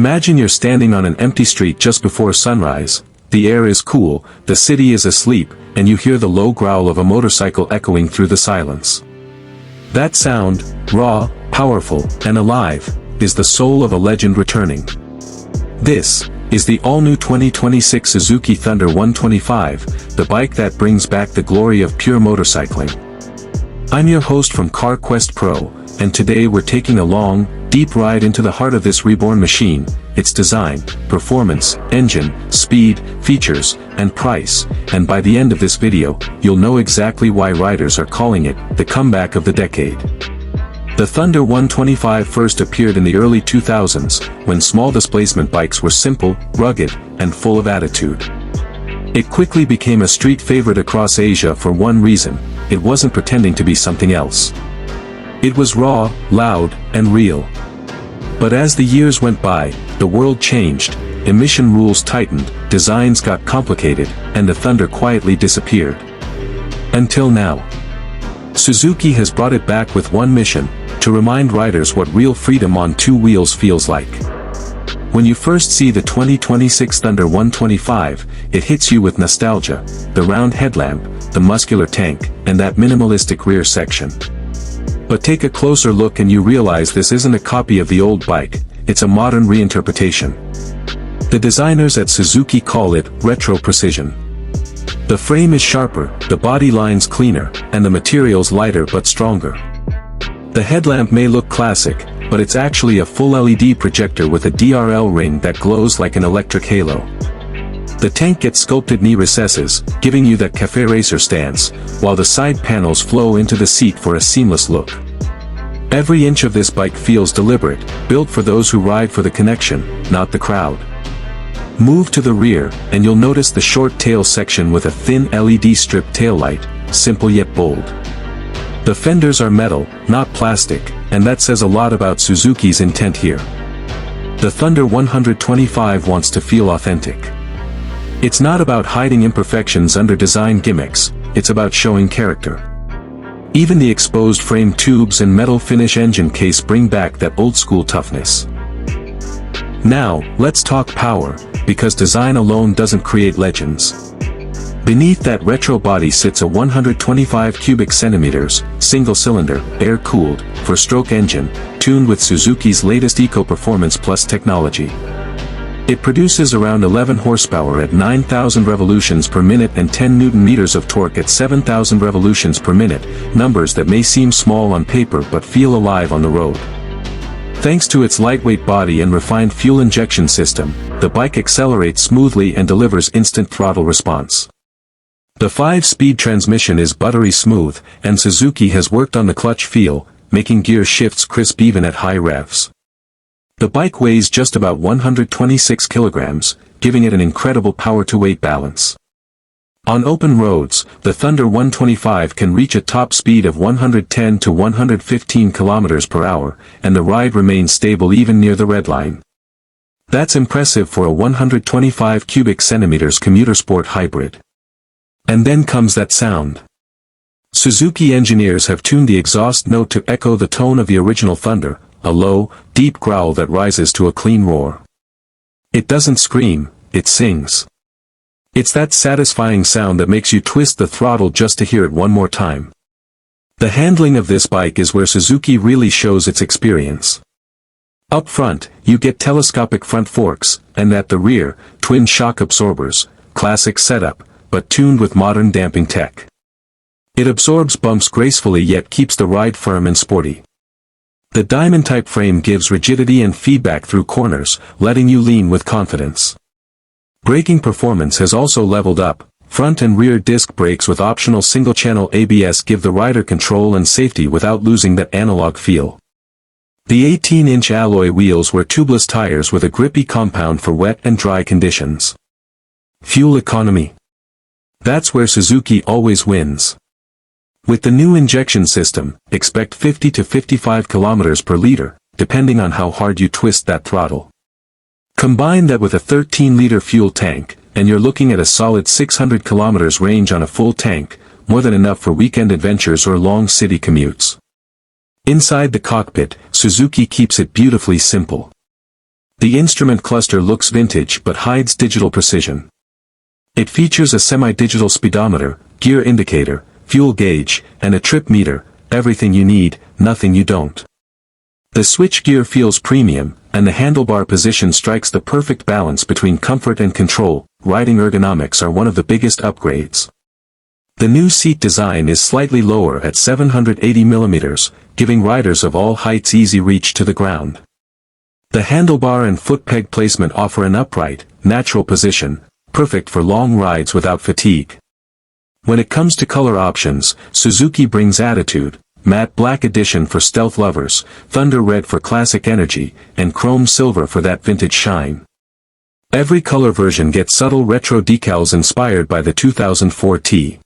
Imagine you're standing on an empty street just before sunrise, the air is cool, the city is asleep, and you hear the low growl of a motorcycle echoing through the silence. That sound, raw, powerful, and alive, is the soul of a legend returning. This is the all-new 2026 Suzuki Thunder 125, the bike that brings back the glory of pure motorcycling. I'm your host from CarQuest Pro, and today we're taking a long, deep ride into the heart of this reborn machine, its design, performance, engine, speed, features, and price, and by the end of this video, you'll know exactly why riders are calling it the comeback of the decade. The Thunder 125 first appeared in the early 2000s, when small displacement bikes were simple, rugged, and full of attitude. It quickly became a street favorite across Asia for one reason: it wasn't pretending to be something else. It was raw, loud, and real. But as the years went by, the world changed, emission rules tightened, designs got complicated, and the Thunder quietly disappeared. Until now. Suzuki has brought it back with one mission: to remind riders what real freedom on two wheels feels like. When you first see the 2026 Thunder 125, it hits you with nostalgia: the round headlamp, the muscular tank, and that minimalistic rear section. But take a closer look and you realize this isn't a copy of the old bike, it's a modern reinterpretation. The designers at Suzuki call it retro precision. The frame is sharper, the body lines cleaner, and the materials lighter but stronger. The headlamp may look classic, but it's actually a full LED projector with a DRL ring that glows like an electric halo. The tank gets sculpted knee recesses, giving you that cafe racer stance, while the side panels flow into the seat for a seamless look. Every inch of this bike feels deliberate, built for those who ride for the connection, not the crowd. Move to the rear, and you'll notice the short tail section with a thin LED strip taillight, simple yet bold. The fenders are metal, not plastic, and that says a lot about Suzuki's intent here. The Thunder 125 wants to feel authentic. It's not about hiding imperfections under design gimmicks, it's about showing character. Even the exposed frame tubes and metal finish engine case bring back that old-school toughness. Now, let's talk power, because design alone doesn't create legends. Beneath that retro body sits a 125 cubic centimeters, single-cylinder, air-cooled, four-stroke engine, tuned with Suzuki's latest Eco-Performance Plus technology. It produces around 11 horsepower at 9,000 revolutions per minute and 10 Newton-meters of torque at 7,000 revolutions per minute, numbers that may seem small on paper but feel alive on the road. Thanks to its lightweight body and refined fuel injection system, the bike accelerates smoothly and delivers instant throttle response. The 5-speed transmission is buttery smooth, and Suzuki has worked on the clutch feel, making gear shifts crisp even at high revs. The bike weighs just about 126 kilograms, giving it an incredible power-to-weight balance. On open roads, the Thunder 125 can reach a top speed of 110 to 115 kilometers per hour, and the ride remains stable even near the red line. That's impressive for a 125 cubic centimeters commuter sport hybrid. And then comes that sound. Suzuki engineers have tuned the exhaust note to echo the tone of the original Thunder, a low, deep growl that rises to a clean roar. It doesn't scream, it sings. It's that satisfying sound that makes you twist the throttle just to hear it one more time. The handling of this bike is where Suzuki really shows its experience. Up front, you get telescopic front forks, and at the rear, twin shock absorbers, classic setup, but tuned with modern damping tech. It absorbs bumps gracefully yet keeps the ride firm and sporty. The diamond-type frame gives rigidity and feedback through corners, letting you lean with confidence. Braking performance has also leveled up. Front and rear disc brakes with optional single-channel ABS give the rider control and safety without losing that analog feel. The 18-inch alloy wheels wear tubeless tires with a grippy compound for wet and dry conditions. Fuel economy. That's where Suzuki always wins. With the new injection system, expect 50 to 55 kilometers per liter, depending on how hard you twist that throttle. Combine that with a 13-liter fuel tank, and you're looking at a solid 600 kilometers range on a full tank, more than enough for weekend adventures or long city commutes. Inside the cockpit, Suzuki keeps it beautifully simple. The instrument cluster looks vintage but hides digital precision. It features a semi-digital speedometer, gear indicator, fuel gauge, and a trip meter, everything you need, nothing you don't. The switchgear feels premium, and the handlebar position strikes the perfect balance between comfort and control. Riding ergonomics are one of the biggest upgrades. The new seat design is slightly lower at 780 mm, giving riders of all heights easy reach to the ground. The handlebar and foot peg placement offer an upright, natural position, perfect for long rides without fatigue. When it comes to color options, Suzuki brings attitude: matte black edition for stealth lovers, thunder red for classic energy, and chrome silver for that vintage shine. Every color version gets subtle retro decals inspired by the 2004 T.